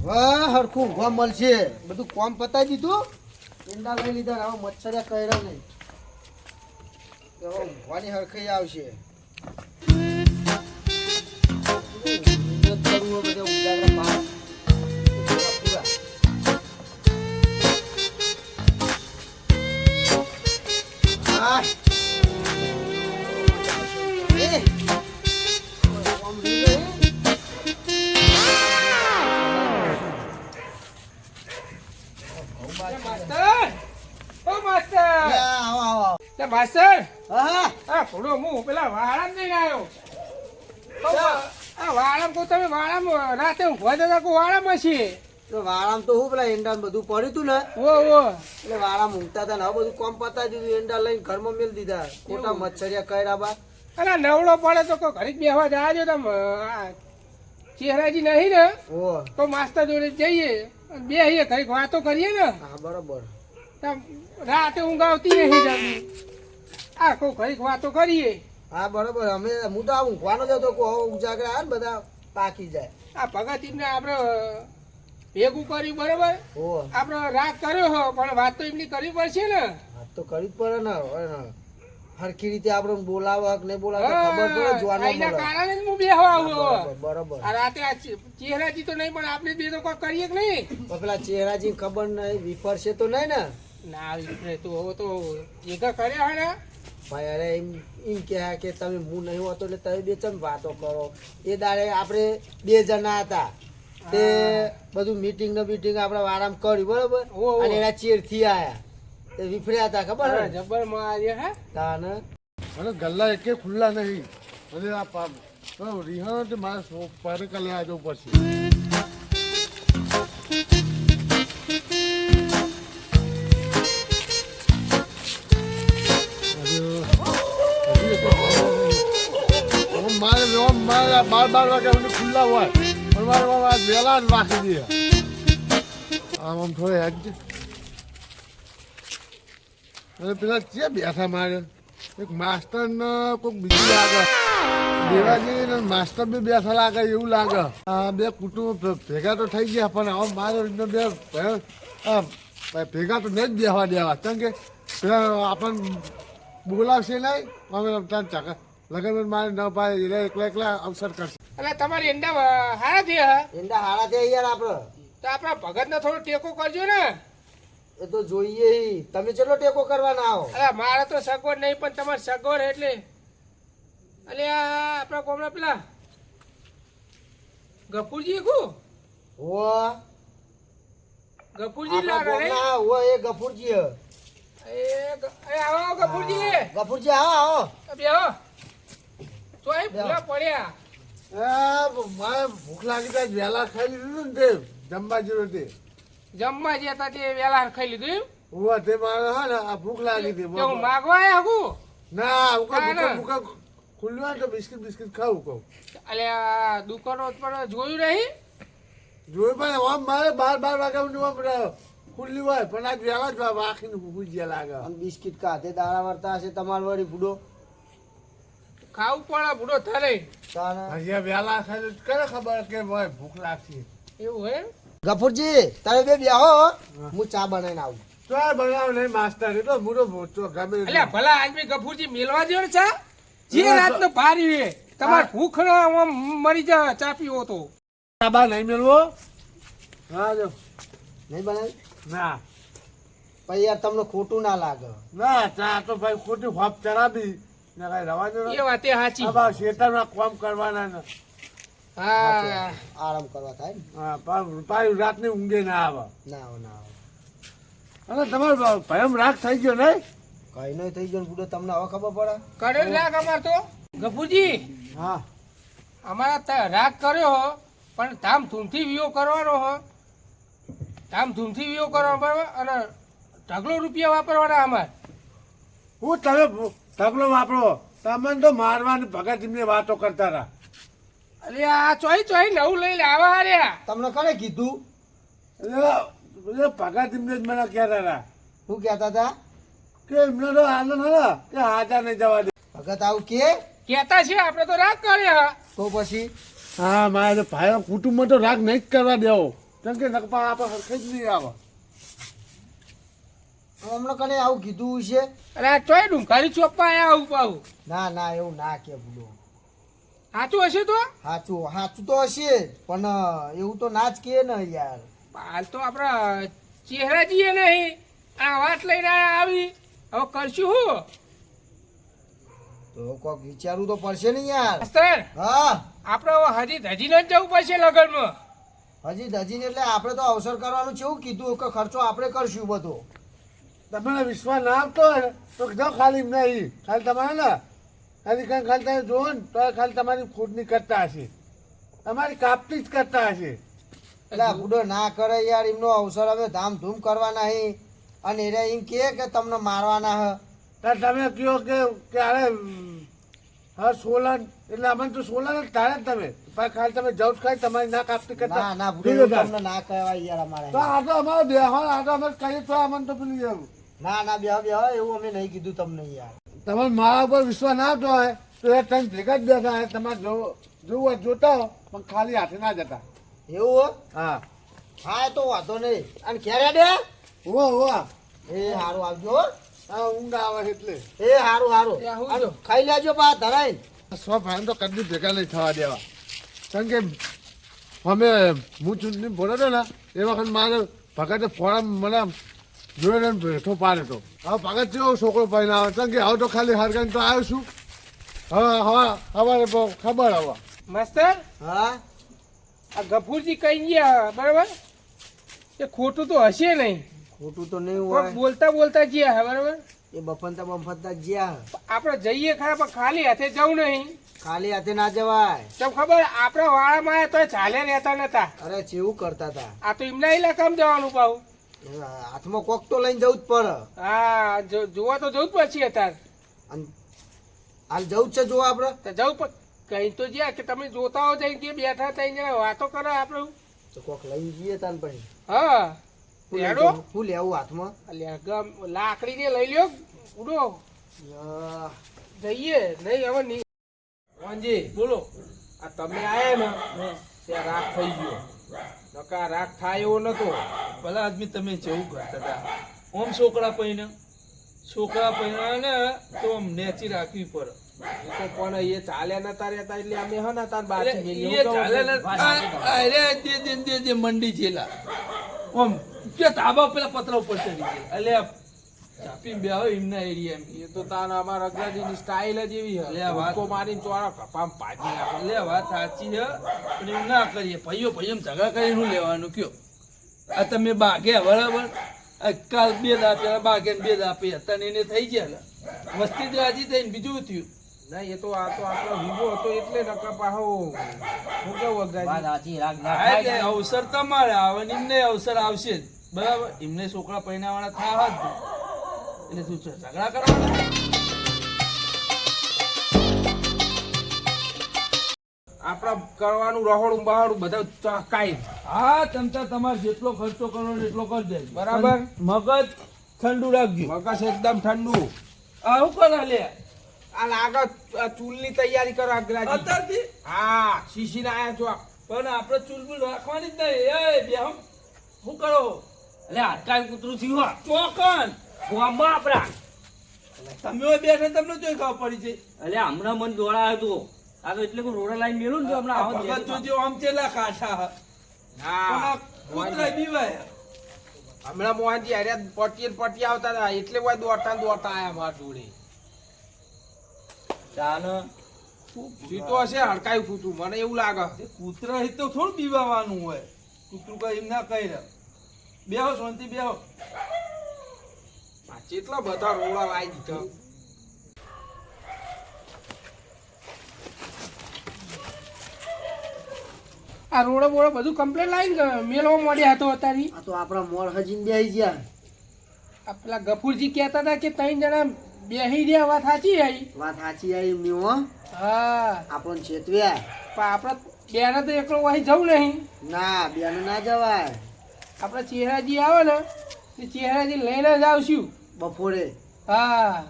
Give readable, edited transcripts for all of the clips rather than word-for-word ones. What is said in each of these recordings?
વાહ હરખું ઊંઘવા મળશે. બધું કોમ પતાવી દીધું. ઈંડા લઈ લીધા. હવે મચ્છરિયા કર્યા નહીં. હવે ઊંઘવાની હરખાઈ આવશે. મહેનત કરવું હોય બધે ઉજાગરા બહાર. પૂરા. આ એ કોમ રીલે માસ્ટર હા આ થોડો હું પેલા વાળામ જઈને આવ્યો. આ વાળામ કહું તમે વાળામ રાતે ઊંઘવા જતા કહું વાળામાં છીએ. તો વાળામ તો હું પેલા એંડા બધું પડ્યું તું ને ઓ એટલે વાળામ ઊંઘતા હતા ને હવે બધું કોમ પતાવી દીધું. એંડા લઈને ઘરમાં મેલ દીધા. ખોટા મચ્છરિયા કર્યા બા. અરે નવડો પડે તો કોઈ ઘરે જ બેહવા જાજો તમે. ચહેરાજી નહીં ને ઓ તો માસ્ટર જોડે જઈએ બેહીએ ઘડીક વાતો કરીએ ને. હા બરોબર. રાતે ઊંઘ આવતી નહીં જલ્દી. આ કોઈ ઘડીક વાતો કરીએ. હા બરોબર. અમે હું તો આ ઊંઘવાનો જ હતો. ઉજાગરા આવે ને બધા પાકી જાય. આ ભગતને આપણે ભેગું કર્યું બરોબર. ઓ આપણે રાત કર્યો હો પણ વાત તો એમની કરવી પડશે ને. હા તો કરવી જ પડે ને. હવે ને હરખી રીતે આપણે બોલાવે કે નહીં બોલાવે તો ખબર પડે. જોવાનું એના મળે. કારણે જ હું બેહવા આવું. બરોબર. આ રાતે આ ચહેરાજી તો નહીં પણ આપણે બે તો કોઈ કરીએ કે નહીં. તો પેલા ચહેરાજી ખબર નહીં વિફરશે તો નહીં ને. ના વિપરે તો હવે તો ભેગા કર્યા હોય ને. ભાઈ અરે એમ કહે કે તમે હું નહીં હોતો એટલે તમે બે ચમ વાતો કરો. એ દાડે આપણે 2 જણા હતા તે બધું મીટિંગ ને બીટિંગ આપણે આરામ કર્યું બરોબર. અને એના ચેરથી આયા તે વિફર્યા હતા ખબર ને. જબર માં હે તાને અને ગલ્લા એકે ખુલ્લા નહીં. અને આ રિહાણ મારે પારે કાલે આ જવું પડશે. મારે 12 વાગ્યા સુધી ખુલ્લા હોય પણ મારે વહેલા જ રાખી દે. આમ થોડે હેડ અને પેલા ક્યાં બેઠા મારે એક માસ્ટર ને કોઈક બીજું લાગે. દેવાજી ને માસ્ટર બી બેઠા લાગે એવું લાગે. આ બે કુટુંબ ભેગા તો થઈ ગયા પણ હવે મારે બે ભેગા તો નહીં જ બેસવા દેવા. કેમ કે પેલા આપણને બોલાવશે નહીં. અમે ચાકા લગન મારે ન પાય એટલે એકલા અવસર કરશે. એટલે તમારી એંડા હારા થયા. એંડા હારા થયા યાર આપણે. તો આપણા ભગતને થોડો ટેકો કરજો ને. એ તો જોઈએ. તમે ચલો ટેકો કરવાના આવો. અરે મારે તો સગવડ નહીં પણ તમારે સગવડ એટલે અલે આપણા કોમના પેલા ગફુરજી કુ ઓ ગફુરજી લાગે રે. ઓ એ ગફુરજી એ આવો ગફુરજી. ગફુરજી આવો આવો બેહો તો એ ભૂલા પડ્યા. મારે ભૂખ લાગી ત્યાં વહેલા ખાઈ લીધું ને તે જમવા જેવું તે જમવા જતા તે વેલા ખાઈ લીધું એમ. ઉવા તે મારે હા ને આ ભૂખ લાગી હતી. કે હું માગવા આવ્યા હકું. ના દુકાન ખુલ્લું હોય તો બિસ્કિટ ખાવું કહું. અલે આ દુકાનો પણ જોયું નહીં. જોયું પણ આમ મારે 12 વાગ્યા ખુલ્લી હોય પણ આજ વહેલા જ વાખીને ભૂજ્યા લાગે. અને બિસ્કિટ કાતે દાડા વરતા હશે તમાર વળી બુડો. ખાવું પડે બુડો થરે. હજી વહેલા ખાઈ કરે ખબર કે ભાઈ ભૂખ લાગશે એવું હે. ગફુરજી તમે બે બેહો હું ચા બનાવીને આવું. તો બનાવ નહીં માસ્ટર એ તો મૂળો ગમે. એટલે ભલા આદમી ગફુરજી મેલવા દો ને ચા. જે રાતનો ભારી હે તમાર ભૂખ ના મરી જા ચા પીવો તો. બા નહીં મેળવો. હા જો નહીં બનાવી. ના પછી યાર તમને ખોટું ના લાગે. ના ચા તો ભાઈ ખોટી હોપ ચરાબી ને કઈ રવા દો. એ વાતે સાચી. આ શેતાના કામ કરવાના ને હા આરામ કરવા થાય ને. હા પાછું રાતની ઊંઘે ના આવે. ના આવે ના આવે. અને તમારો ભયમ રાગ થઈ ગયો નહીં. કઈ નહીં થઈ ગયું બુડો. તમને હવે ખબર પડે. કરે રાગ અમાર તો ગફુરજી. હા અમારા રાગ કર્યો હો પણ ધામધૂમથી વિયો કરવાનો હો. ધામધૂમથી વિયો કરવાનો બરાબર. અને ઢગલો રૂપિયા વાપરવાના અમારે. હું તમે તબલો વાપરો. તમને તો મારવાની ભગત એમની વાતો કરતા હતા. અરે આ ચોઈ નવું લઈને આવા હાર્યા. તમને કોને કીધું. એટલે ભગત એમને જ મને કહેતા હતા. શું કહેતા હતા કે એમને તો આનંદ હતો કે હાજા નહીં જવા દે. ભગત આવું કે કેતા છે આપણે તો રાગ કર્યા. તો પછી હા મારે ભાઈ કુટુંબમાં તો રાગ નહીં જ કરવા દેવો. કેમ કે નકપા આપણે હરખે જ નહીં આવે હમણાં કને આવું કીધું છે? અરે આ ચોય ડુંકારી ચોપ્પા આયા આવું પાવું. ના ના એવું ના કે ભૂલો. સાચું હશે તો સાચું સાચું તો હશે જ, પણ એવું તો ના જ કે ને યાર. હાલ તો આપણા ચહેરાજીએ નહીં આ વાત લઈને આવી, હવે કરશું હું? તો કોક વિચારવું તો પડશે ને યાર. માસ્તર, હા આપણે હવે હજી ધજીને જ જવું પડશે લગનમાં. હજી એટલે આપણે તો અવસર કરવાનું છે એવું કીધું કે ખર્ચો આપણે કરશું બધો. તમને વિશ્વાસ ના આવતો હોય ને તો જાઓ ખાલી એમ નહીં, ખાલી તમારે ને ખાલી ખાલી તમે જુઓ ને તો ખાલી તમારી ફૂડની કરતા હશે, તમારી કાપતી જ કરતા હશે. એટલે આ બુડો ના કરે યાર, એમનો અવસર હવે ધામધૂમ કરવાના હે અને એને એમ કે તમને મારવાના હ. ત્યારે તમે કહો કે અરે હા સોલન એટલે અમને તો સોલન જ ધારે જ તમે પણ ખાલી તમે જાઓ જ ખાલી તમારી ના કાપતી કરતા. ના ના બુડો તમને ના કહેવાય યાર અમારે. તો આ તો અમારે બેહવા આ તો અમે કહીએ તો અમને તો પેલું એવું ના ના બે એવું અમે નહીં કીધું તમને યાર. તમારે મારા ઉપર વિશ્વાસ ના આવતો હોય તો એક ટાઈમ ભેગા જ બેઠા હોય, તમારે જોવું હોય જોતા હો પણ ખાલી હાથે ના જતા. એવું હો? હા હા તો વાંધો નહીં. અને ક્યારે દે ઓ એ સારું આવજો હો. હા ઊંઘ આવે એટલે એ સારું સારું. એ આવું અને જો. ખાઈ લેજો પા ધરાઈ. સો ભાઈ તો કદી ભેગા નહીં થવા દેવા. કારણ કે અમે હું ચૂંટણી ભોળો હતો ને એ વખત મારે ભગતે ફોડા મને જોઈને બેઠો પાડે તો હવે ભગત જેવો છોકરો પહેલા આવે કારણ કે હવે તો ખાલી હરગાન તો આવ્યો છું. હવે અમારે ખબર હવે માસ્તર, હા આ ગફુરજી કઈ ગયા બરાબર, એ ખોટું તો હશે નહીં, ખોટું તો નહીં પણ હોય. બોલતા બોલતા ગયા બરાબર. એ બફનતા બફનતા જ્યાં આપણે જઈએ ખરા પણ ખાલી હાથે જવું નહીં. ખાલી હાથે ના જવાય. તમને ખબર આપણા વાળામાં આયા તોય ચાલે રહેતા નતા. અરે ચેવું કરતા હતા. આ તો એમના ઇલાકામાં જવાનું પાછું. હાથમાં કોક તો લઈને જવું જ પડે. હા જોવા તો જવું જ પછી અત્યારે. અને હાલ જવું જ છે જોવા આપણે. તો જવું પણ કઈ તો જ્યાં કે તમે જોતા હો જઈને કે બેઠા થઈને જરા વાતો કરો આપણે. તો કોક લઈને જઈએ તાન પછી. હા શું લઈ લેડો. જવું? શું લેવું હાથમાં? અલ્યા ગમ લાકડી ને લઈ લ્યો ઉડો યા. જઈએ નહીં હવે નહીં. વાંજી બોલો. આ તમે આયા ને ત્યાં રાગ થઈ ગયો નકા રાગ થાય એવો નતો. ભલા આદમી તમે જેવું કરતા હતા ઓમ છોકરા પૈણા ને તો આમ નેચી રાખવી પડે. એ તો પણ એ ચાલ્યા નતા રહેતા એટલે અમે હ નતા બાકી મેલી એ ચાલ્યા અરે દે મંડી જેલા ઓમ કે તાબા પેલા પતરા ઉપર ચડી ગયા એટલે ચાપી બે હોય એમના એરિયા એ તો તાન અમારા અગ્રાજીની સ્ટાઇલ જ એવી હે વાતકો મારીને ચોરા કપામ પાજી નાખે. લે વાત સાચી હે પણ એવું ના કરીએ ભાઈઓ ઝઘડા કરીને શું લેવાનું કયો. આ તમે બાગ્યા બરાબર કાલ 2 દાપ પેલા બાગ્યા 2 દાપે હતા ને એને થઈ ગયા વસ્તી જ રાજી થઈને બીજું થયું. ના એ તો આ તો આપણો વિવો હતો એટલે નકા પાહો હું કેવું અગ્રાજી અવસર તમારે આવે ને એમને અવસર આવશે જ બરાબર. એમને છોકરા પરિણાવાળા થયા જ એટલે શું છે ઝઘડા કરવાના. આપડા કરવાનું રહોડું બહાડું બધા ચકાઈ. હા તમતા તમારે જેટલો ખર્ચો કરવાનો એટલો કરી દે બરાબર. મગજ ઠંડુ રાખજો. મગજ એકદમ ઠંડુ. આવું કરો લે આ લાગે ચૂલની તૈયારી કરો અગ્રાજી અત્યારથી. હા શીશી ના આયા છો પણ આપણે ચૂલ બુલ રાખવાની જ નહીં. એ બેહમ શું કરો એટલે આજકાલ કૂતરું થયું ચોકન ગામમાં આપણા તમે બેઠા તમને જોઈ ખબર પડી છે. એટલે હમણાં મને દોડાયો હતો આ તો એટલે રોડા લાઈન મેલું ને તો હમણાં આવો ભગત જોજો આમ ચેલા કાઠા હા કૂતરા બીવાય. હમણાં મોહનજી અરે પટી આવતા હતા એટલે કોઈ દોડતા આયા મારા જોડે. ચાલો સીતો હશે હડકાયું કૂતરું મને એવું લાગે. કૂતરા એ તો થોડું બીવાવાનું હોય. કૂતરું કઈ એમ ના કહી રહ્યા. બેહો શાંતિ બેહો. કેટલા બધા રોડા લાવી દીધા. આ રોડો બોડો બધું કમ્પ્લેટ લાવીને મેળવા મળ્યા હતો અત્યારે. આ તો આપણા મોર હજીને બેસી ગયા. આ પેલા ગફુરજી કહેતા હતા કે 3 જણા બેહી રહ્યા, વાત સાચી આવી. વાત સાચી આવી એમની હો. હા આપણને ચેતવ્યા. પણ આપણે બેને તો એકલો વહી જવું નહીં. ના બેન ના જવાય. આપણે ચહેરાજી આવે ને તે ચહેરાજી લઈને જ આવશું બપોરે. હા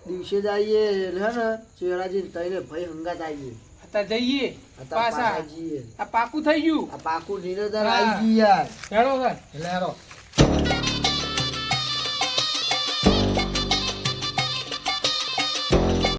દિવસે જ આવીએ હે ને ચેહરાજી તઈને ભાઈ હંગાત આવીએ. અત્યારે જઈએ અત્યારે પાછા પાછા જઈએ. આ પાકું થઈ ગયું આ પાકું નિરંતર આવી ગઈ યાર હેડો સર એટલે હેરો.